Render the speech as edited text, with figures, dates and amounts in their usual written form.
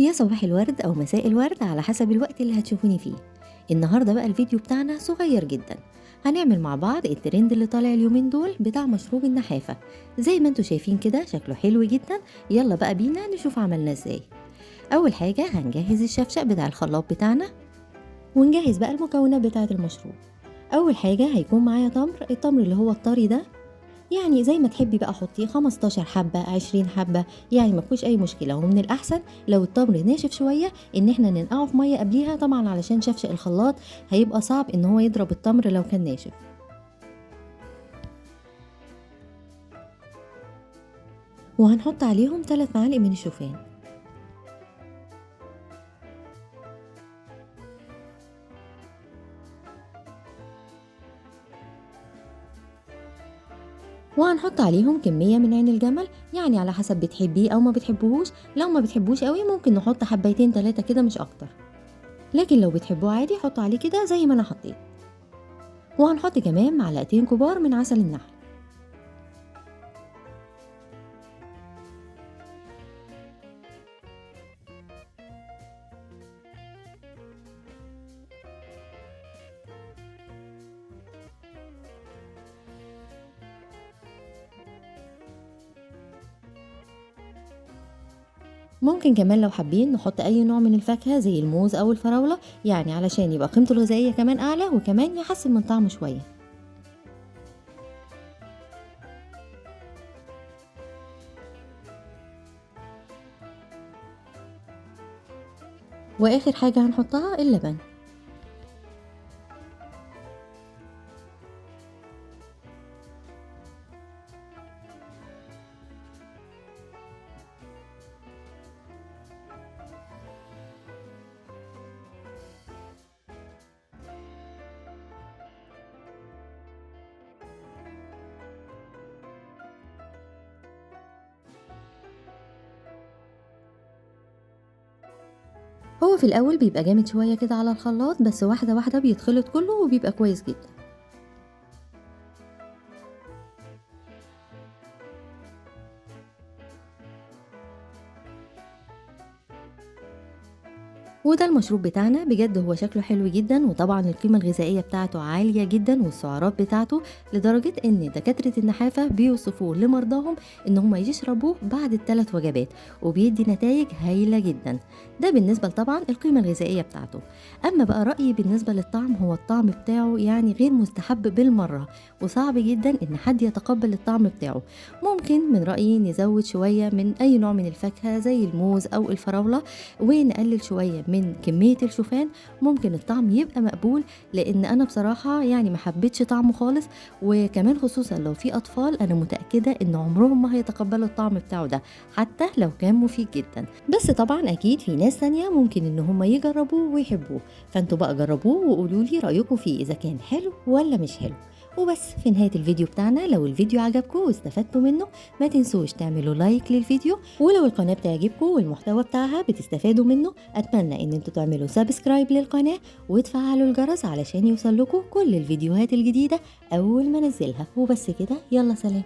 يا صباح الورد أو مساء الورد على حسب الوقت اللي هتشوفوني فيه. النهاردة بقى الفيديو بتاعنا صغير جدا. هنعمل مع بعض الترند اللي طالع اليومين دول بتاع مشروب النحافة. زي ما انتوا شايفين كده شكله حلو جدا. يلا بقى بينا نشوف عملنا ازاي. أول حاجة هنجهز الشفشق بتاع الخلاط بتاعنا، ونجهز بقى المكونات بتاعة المشروب. أول حاجة هيكون معايا التمر اللي هو الطري ده، يعني زي ما تحبي بقى حطيه 15 حبة 20 حبة، يعني ما فيهوش اي مشكلة. ومن الاحسن لو التمر ناشف شوية ان احنا ننقعه في مية قبليها، طبعا علشان شفشق الخلاط هيبقى صعب ان هو يضرب التمر لو كان ناشف. وهنحط عليهم 3 معالق من الشوفان. وهنحط عليهم كمية من عين الجمل، يعني على حسب بتحبيه او ما بتحبوهوش. لو ما بتحبوش قوي ممكن نحط حبايتين 3 كده مش اكتر، لكن لو بتحبوه عادي حطوا عليه كده زي ما انا حطيت. وهنحط كمان معلقتين كبار من عسل النحل. ممكن كمان لو حابين نحط اي نوع من الفاكهة زي الموز او الفراولة، يعني علشان يبقى قيمته الغذائية كمان اعلى وكمان يحسن من طعمه شوية. واخر حاجة هنحطها اللبن. هو في الاول بيبقى جامد شوية كده على الخلاط، بس واحدة واحدة بيتخلط كله وبيبقى كويس جدا. وده المشروب بتاعنا، بجد هو شكله حلو جدا، وطبعا القيمة الغذائية بتاعته عالية جدا، والسعرات بتاعته لدرجة ان دكاترة النحافة بيوصفوه لمرضاهم ان هم يشربوه بعد ال3 وجبات، وبيدي نتائج هايلة جدا. ده بالنسبة طبعا القيمة الغذائية بتاعته. اما بقى رأيي بالنسبة للطعم، هو الطعم بتاعه يعني غير مستحب بالمرة، وصعب جدا ان حد يتقبل الطعم بتاعه. ممكن من رأيي نزود شوية من اي نوع من الفاكهة زي الموز او الفراولة، ونقلل شوية من كمية الشوفان، ممكن الطعم يبقى مقبول. لان انا بصراحة يعني ما حبيتش طعمه خالص، وكمان خصوصا لو في اطفال انا متأكدة ان عمرهم ما هيتقبلوا الطعم بتاعه ده حتى لو كان مفيد جدا. بس طبعا اكيد في ناس تانية ممكن ان هم يجربوه ويحبوه، فانتوا بقى جربوه وقولوا لي رأيكم فيه اذا كان حلو ولا مش حلو. وبس في نهاية الفيديو بتاعنا، لو الفيديو عجبكم واستفدتوا منه ما تنسوش تعملوا لايك للفيديو، ولو القناة بتعجبكم والمحتوى بتاعها بتستفادوا منه اتمنى ان انتوا تعملوا سبسكرايب للقناة وتفعلوا الجرس علشان يوصل لكم كل الفيديوهات الجديدة اول ما انزلها. وبس كده، يلا سلام.